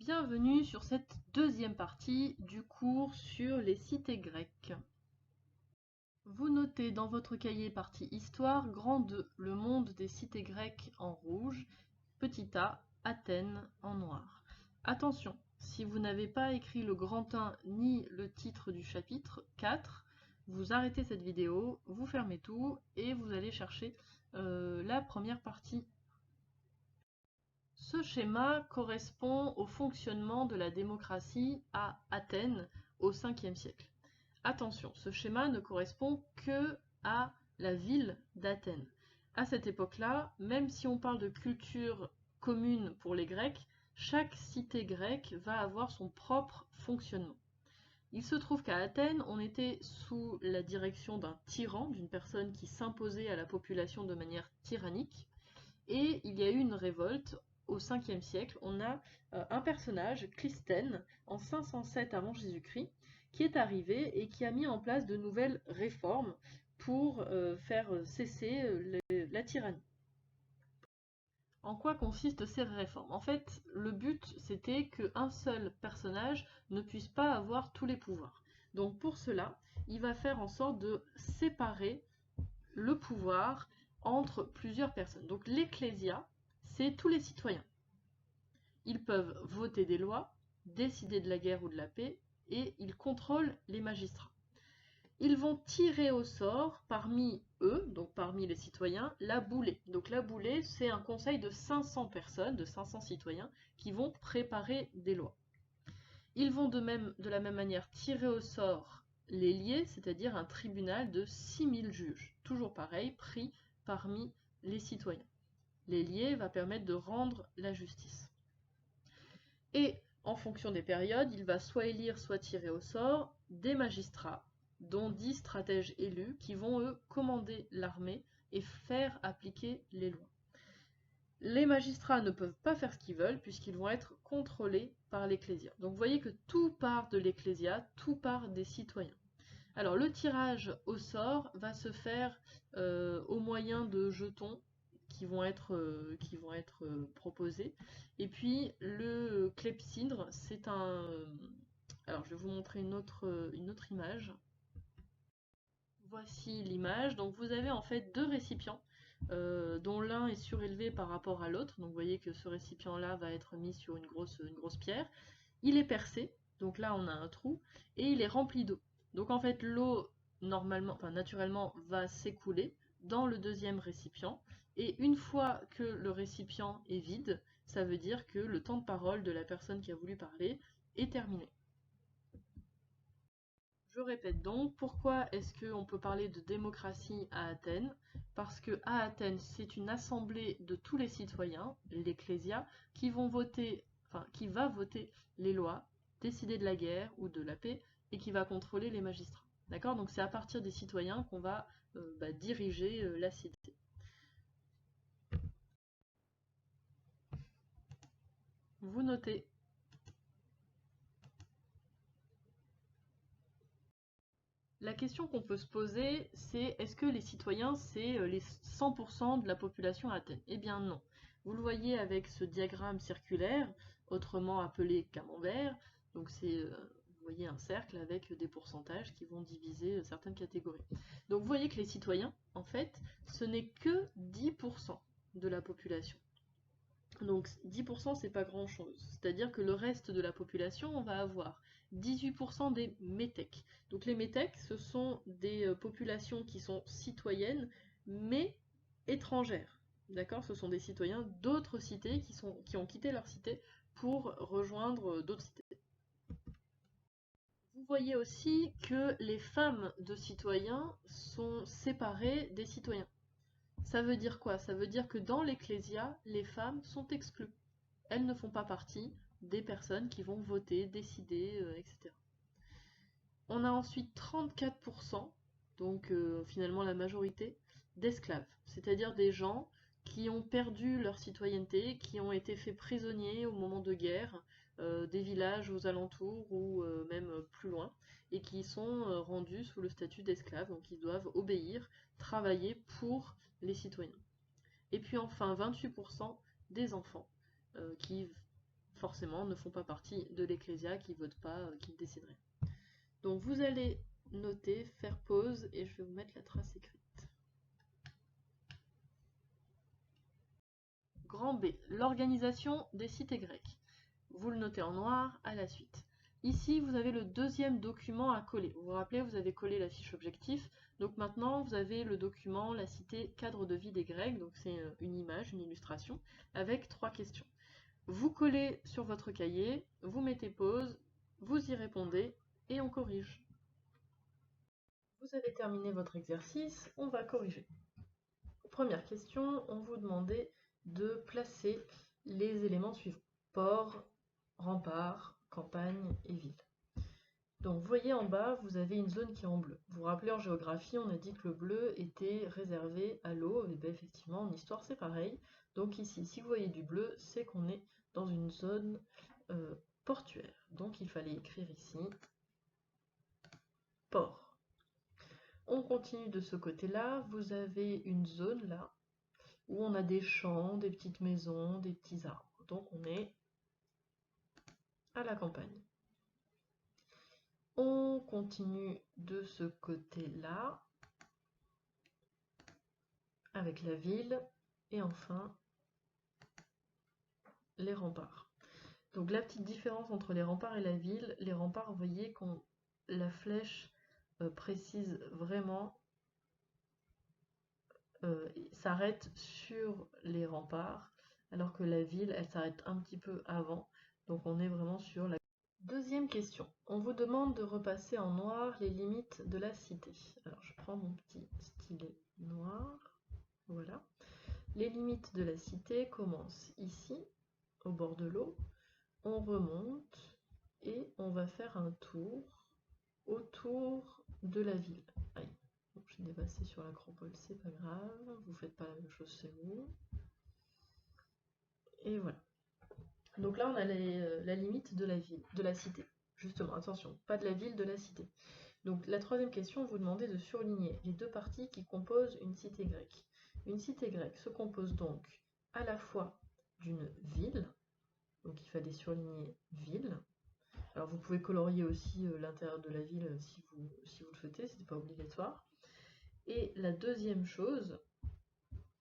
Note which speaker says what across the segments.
Speaker 1: Bienvenue sur cette deuxième partie du cours sur les cités grecques. Vous notez dans votre cahier partie Histoire, grand 2, le monde des cités grecques en rouge, petit a, Athènes en noir. Attention, si vous n'avez pas écrit le grand 1 ni le titre du chapitre 4, vous arrêtez cette vidéo, vous fermez tout et vous allez chercher la première partie. Ce schéma correspond au fonctionnement de la démocratie à Athènes au 5e siècle. Attention, ce schéma ne correspond que à la ville d'Athènes. À cette époque-là, même si on parle de culture commune pour les Grecs, chaque cité grecque va avoir son propre fonctionnement. Il se trouve qu'à Athènes, on était sous la direction d'un tyran, d'une personne qui s'imposait à la population de manière tyrannique, et il y a eu une révolte au 5e siècle. On a un personnage, Clisthène, en 507 avant Jésus-Christ, qui est arrivé et qui a mis en place de nouvelles réformes pour faire cesser la tyrannie. En quoi consistent ces réformes? En fait, le but, c'était qu'un seul personnage ne puisse pas avoir tous les pouvoirs. Donc pour cela, il va faire en sorte de séparer le pouvoir entre plusieurs personnes. Donc l'ecclésia, c'est tous les citoyens. Ils peuvent voter des lois, décider de la guerre ou de la paix, et ils contrôlent les magistrats. Ils vont tirer au sort parmi eux, donc parmi les citoyens, la boulée. Donc la boulée, c'est un conseil de 500 personnes, de 500 citoyens, qui vont préparer des lois. Ils vont de la même manière tirer au sort les liés, c'est-à-dire un tribunal de 6000 juges. Toujours pareil, pris parmi les citoyens. Les liés va permettre de rendre la justice. Et en fonction des périodes, il va soit élire, soit tirer au sort des magistrats, dont 10 stratèges élus, qui vont, eux, commander l'armée et faire appliquer les lois. Les magistrats ne peuvent pas faire ce qu'ils veulent, puisqu'ils vont être contrôlés par l'ecclésia. Donc vous voyez que tout part de l'ecclésia, tout part des citoyens. Alors le tirage au sort va se faire au moyen de jetons qui vont être proposés. Et puis le clepsydre, c'est un... alors je vais vous montrer une autre image. Voici l'image. Donc vous avez en fait deux récipients dont l'un est surélevé par rapport à l'autre. Donc vous voyez que ce récipient-là va être mis sur une grosse pierre. Il est percé, donc là on a un trou, et il est rempli d'eau. Donc en fait l'eau naturellement va s'écouler dans le deuxième récipient, et une fois que le récipient est vide, ça veut dire que le temps de parole de la personne qui a voulu parler est terminé. Je répète donc, pourquoi est-ce qu'on peut parler de démocratie à Athènes? Parce que à Athènes, c'est une assemblée de tous les citoyens, l'ecclésia, qui va voter les lois, décider de la guerre ou de la paix, et qui va contrôler les magistrats. D'accord? Donc c'est à partir des citoyens qu'on va diriger la cité. Vous notez. La question qu'on peut se poser, c'est est-ce que les citoyens, c'est les 100% de la population à Athènes? Eh bien non. Vous le voyez avec ce diagramme circulaire, autrement appelé camembert. Donc c'est, vous voyez un cercle avec des pourcentages qui vont diviser certaines catégories. Donc vous voyez que les citoyens, en fait, ce n'est que 10% de la population. Donc 10% c'est pas grand chose, c'est-à-dire que le reste de la population, on va avoir 18% des métèques. Donc les métèques, ce sont des populations qui sont citoyennes, mais étrangères. D'accord? Ce sont des citoyens d'autres cités qui ont quitté leur cité pour rejoindre d'autres cités. Vous voyez aussi que les femmes de citoyens sont séparées des citoyens. Ça veut dire quoi? Ça veut dire que dans l'ecclésia, les femmes sont exclues. Elles ne font pas partie des personnes qui vont voter, décider, etc. On a ensuite 34%, donc finalement la majorité, d'esclaves, c'est-à-dire des gens qui ont perdu leur citoyenneté, qui ont été faits prisonniers au moment de guerre, des villages aux alentours ou même plus loin, et qui sont rendus sous le statut d'esclaves, donc ils doivent obéir, travailler pour les citoyens. Et puis enfin 28% des enfants qui forcément ne font pas partie de l'ecclésia, qui ne votent pas, qui ne décident rien. Donc vous allez noter, faire pause, et je vais vous mettre la trace écrite. Grand B, l'organisation des cités grecques. Vous le notez en noir à la suite. Ici, vous avez le deuxième document à coller. Vous vous rappelez, vous avez collé la fiche objectif. Donc maintenant, vous avez le document, la cité cadre de vie des Grecs. Donc c'est une image, une illustration, avec 3 questions. Vous collez sur votre cahier, vous mettez pause, vous y répondez et on corrige. Vous avez terminé votre exercice, on va corriger. Première question, on vous demandait de placer les éléments suivants. Port, rempart, campagne et ville. Donc vous voyez en bas, vous avez une zone qui est en bleu. Vous vous rappelez en géographie, on a dit que le bleu était réservé à l'eau, et bien effectivement en histoire c'est pareil. Donc ici, si vous voyez du bleu, c'est qu'on est dans une zone portuaire. Donc il fallait écrire ici port. On continue de ce côté-là, vous avez une zone là, où on a des champs, des petites maisons, des petits arbres. Donc on est à la campagne. On continue de ce côté-là, avec la ville, et enfin les remparts. Donc la petite différence entre les remparts et la ville, les remparts, vous voyez qu'on la flèche précise vraiment, s'arrête sur les remparts, alors que la ville, elle s'arrête un petit peu avant. Donc on est vraiment sur la... Deuxième question, on vous demande de repasser en noir les limites de la cité. Alors je prends mon petit stylet noir, voilà. Les limites de la cité commencent ici, au bord de l'eau, on remonte et on va faire un tour autour de la ville. Aïe, bon, j'ai dépassé sur l'acropole, c'est pas grave, vous faites pas la même chose chez vous. Et voilà. Donc là on a la limite de la ville, de la cité. Justement, attention, pas de la ville, de la cité. Donc la troisième question, vous demandez de surligner les 2 parties qui composent une cité grecque. Une cité grecque se compose donc à la fois d'une ville, donc il fallait surligner ville. Alors vous pouvez colorier aussi l'intérieur de la ville si vous le souhaitez, ce n'est pas obligatoire. Et la deuxième chose,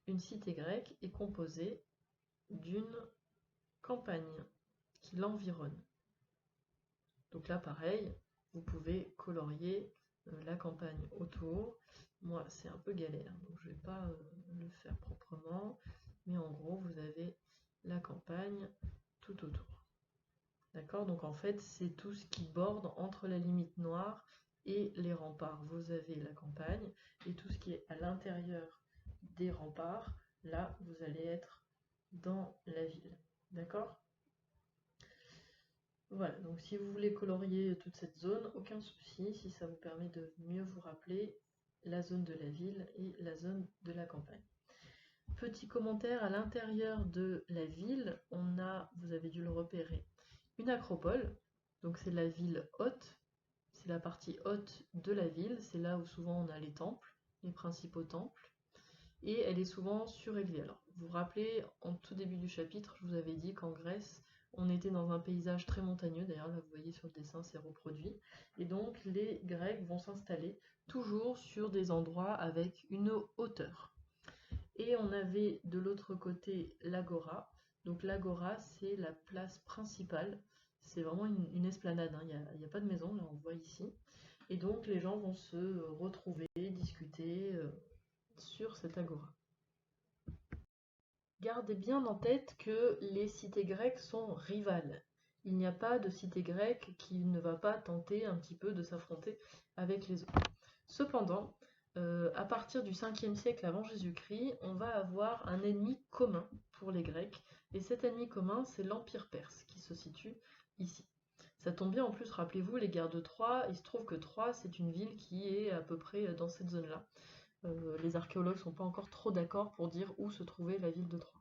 Speaker 1: une cité grecque est composée d'une campagne qui l'environne. Donc là pareil, vous pouvez colorier la campagne autour. Moi c'est un peu galère, donc je ne vais pas le faire proprement, mais en gros vous avez la campagne tout autour. D'accord? Donc en fait c'est tout ce qui borde entre la limite noire et les remparts. Vous avez la campagne, et tout ce qui est à l'intérieur des remparts, là vous allez être dans la ville. D'accord? Voilà, donc si vous voulez colorier toute cette zone, aucun souci, si ça vous permet de mieux vous rappeler la zone de la ville et la zone de la campagne. Petit commentaire, à l'intérieur de la ville, on a, vous avez dû le repérer, une acropole, donc c'est la ville haute, c'est la partie haute de la ville, c'est là où souvent on a les temples, les principaux temples, et elle est souvent surélevée. Alors, vous vous rappelez, en tout début du chapitre, je vous avais dit qu'en Grèce, on était dans un paysage très montagneux, d'ailleurs là vous voyez sur le dessin c'est reproduit, et donc les Grecs vont s'installer toujours sur des endroits avec une hauteur. Et on avait de l'autre côté l'agora, donc l'agora c'est la place principale, c'est vraiment une esplanade, hein. Il n'y a pas de maison, là on voit ici, et donc les gens vont se retrouver, discuter sur cette agora. Gardez bien en tête que les cités grecques sont rivales. Il n'y a pas de cité grecque qui ne va pas tenter un petit peu de s'affronter avec les autres. Cependant, à partir du 5e siècle avant Jésus-Christ, on va avoir un ennemi commun pour les Grecs, et cet ennemi commun, c'est l'Empire perse, qui se situe ici. Ça tombe bien, en plus, rappelez-vous, les guerres de Troie, il se trouve que Troie, c'est une ville qui est à peu près dans cette zone-là. Les archéologues ne sont pas encore trop d'accord pour dire où se trouvait la ville de Troie.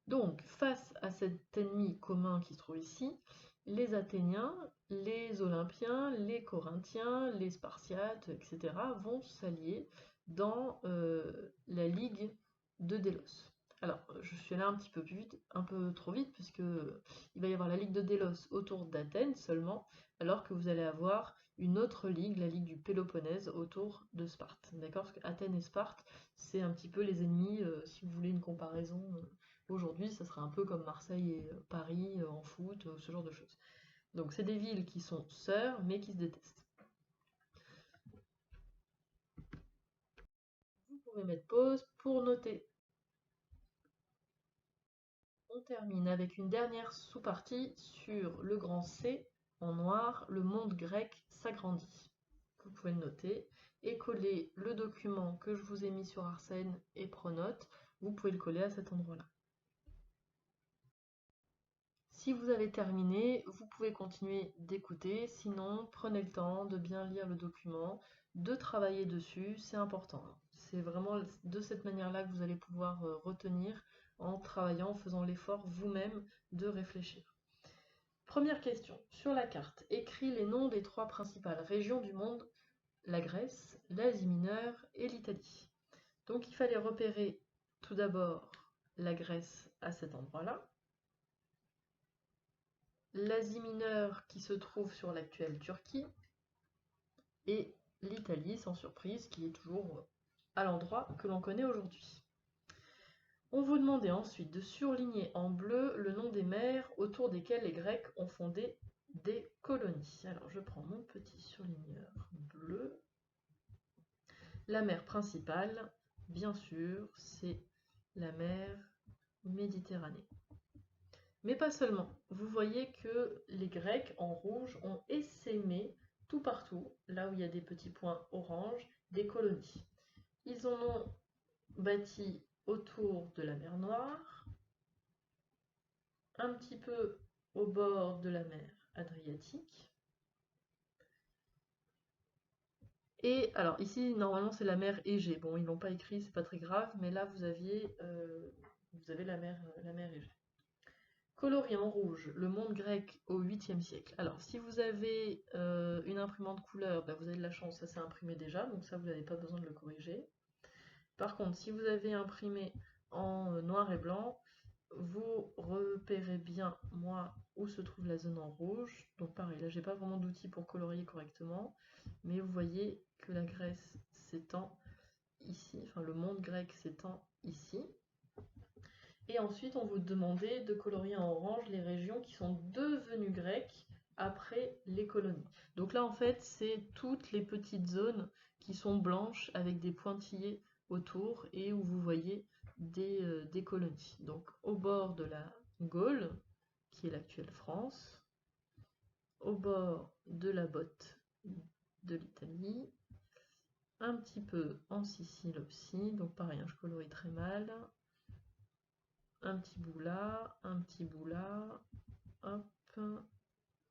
Speaker 1: Donc, face à cet ennemi commun qui se trouve ici, les Athéniens, les Olympiens, les Corinthiens, les Spartiates, etc. vont s'allier dans la Ligue de Délos. Alors, je suis allée un petit peu plus vite, un peu trop vite, puisque il va y avoir la ligue de Délos autour d'Athènes seulement, alors que vous allez avoir une autre ligue, la ligue du Péloponnèse, autour de Sparte. D'accord? Parce que Athènes et Sparte, c'est un petit peu les ennemis, si vous voulez une comparaison. Aujourd'hui, ça serait un peu comme Marseille et Paris en foot, ce genre de choses. Donc, c'est des villes qui sont sœurs, mais qui se détestent. Vous pouvez mettre pause pour noter. On termine avec une dernière sous-partie sur le grand C, en noir, le monde grec s'agrandit. Vous pouvez le noter et coller le document que je vous ai mis sur Arsène et Pronote, vous pouvez le coller à cet endroit-là. Si vous avez terminé, vous pouvez continuer d'écouter, sinon prenez le temps de bien lire le document, de travailler dessus, c'est important. C'est vraiment de cette manière-là que vous allez pouvoir retenir en travaillant, en faisant l'effort vous-même de réfléchir. Première question, sur la carte, écris les noms des 3 principales régions du monde, la Grèce, l'Asie mineure et l'Italie. Donc il fallait repérer tout d'abord la Grèce à cet endroit-là, l'Asie mineure qui se trouve sur l'actuelle Turquie, et l'Italie, sans surprise, qui est toujours à l'endroit que l'on connaît aujourd'hui. On vous demandait ensuite de surligner en bleu le nom des mers autour desquelles les Grecs ont fondé des colonies. Alors je prends mon petit surligneur bleu. La mer principale, bien sûr, c'est la mer Méditerranée. Mais pas seulement. Vous voyez que les Grecs en rouge ont essaimé tout partout, là où il y a des petits points orange, des colonies. Ils en ont bâti autour de la mer Noire, un petit peu au bord de la mer Adriatique. Et alors ici, normalement, c'est la mer Égée. Bon, ils l'ont pas écrit, c'est pas très grave, mais là, vous avez la mer Égée. Colorié en rouge, le monde grec au 8e siècle. Alors, si vous avez une imprimante couleur, bah, vous avez de la chance, ça s'est imprimé déjà, donc ça, vous n'avez pas besoin de le corriger. Par contre, si vous avez imprimé en noir et blanc, vous repérez bien, moi, où se trouve la zone en rouge. Donc pareil, là, j'ai pas vraiment d'outils pour colorier correctement, mais vous voyez que la Grèce s'étend ici, enfin le monde grec s'étend ici. Et ensuite, on vous demandait de colorier en orange les régions qui sont devenues grecques après les colonies. Donc là, en fait, c'est toutes les petites zones qui sont blanches avec des pointillés autour et où vous voyez des colonies. Donc au bord de la Gaule, qui est l'actuelle France, au bord de la botte de l'Italie, un petit peu en Sicile aussi, donc pareil, je colorie très mal, un petit bout là, un petit bout là, hop.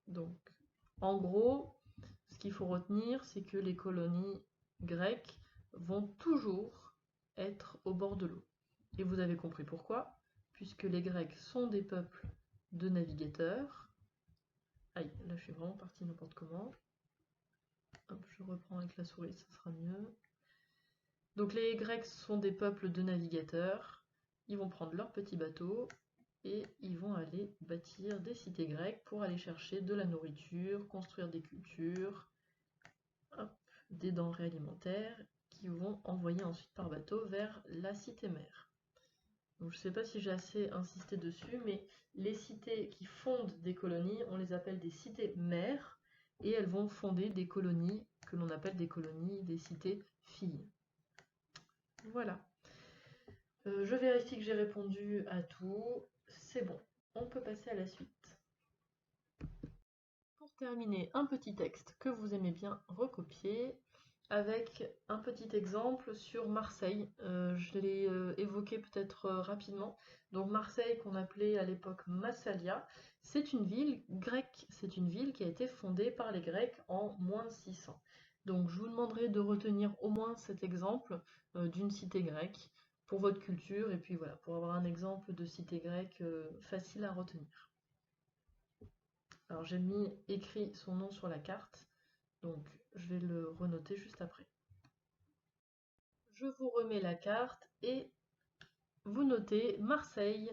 Speaker 1: Donc, en gros, ce qu'il faut retenir, c'est que les colonies grecques vont toujours être au bord de l'eau. Et vous avez compris pourquoi, puisque les Grecs sont des peuples de navigateurs. Aïe, là je suis vraiment partie n'importe comment. Hop, je reprends avec la souris, ça sera mieux. Donc les Grecs sont des peuples de navigateurs. Ils vont prendre leur petit bateau et ils vont aller bâtir des cités grecques pour aller chercher de la nourriture, construire des cultures, hop, des denrées alimentaires qui vont envoyer ensuite par bateau vers la cité mère. Donc, je ne sais pas si j'ai assez insisté dessus, mais les cités qui fondent des colonies, on les appelle des cités mères, et elles vont fonder des colonies que l'on appelle des colonies, des cités filles. Voilà. Je vérifie que j'ai répondu à tout. C'est bon. On peut passer à la suite. Pour terminer, un petit texte que vous aimez bien recopier avec un petit exemple sur Marseille. Je l'ai évoqué peut-être rapidement. Donc Marseille, qu'on appelait à l'époque Massalia, c'est une ville grecque. C'est une ville qui a été fondée par les Grecs en moins 600. Donc je vous demanderai de retenir au moins cet exemple d'une cité grecque pour votre culture et puis voilà, pour avoir un exemple de cité grecque facile à retenir. Alors j'ai mis écrit son nom sur la carte, donc je vais le renoter juste après. Je vous remets la carte et vous notez Marseille.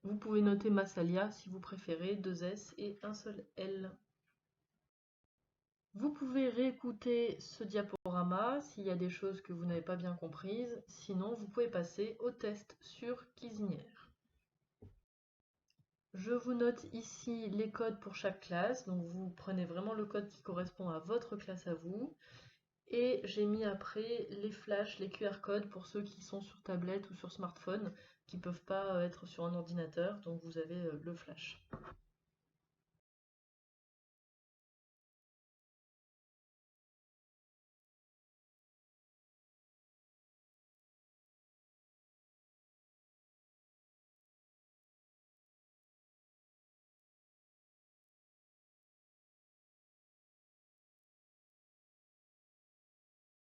Speaker 1: Vous pouvez noter Massalia si vous préférez, 2 S et un seul L. Vous pouvez réécouter ce diaporama s'il y a des choses que vous n'avez pas bien comprises, sinon vous pouvez passer au test sur cuisinière. Je vous note ici les codes pour chaque classe, donc vous prenez vraiment le code qui correspond à votre classe à vous. Et j'ai mis après les flashs, les QR codes pour ceux qui sont sur tablette ou sur smartphone, qui ne peuvent pas être sur un ordinateur, donc vous avez le flash.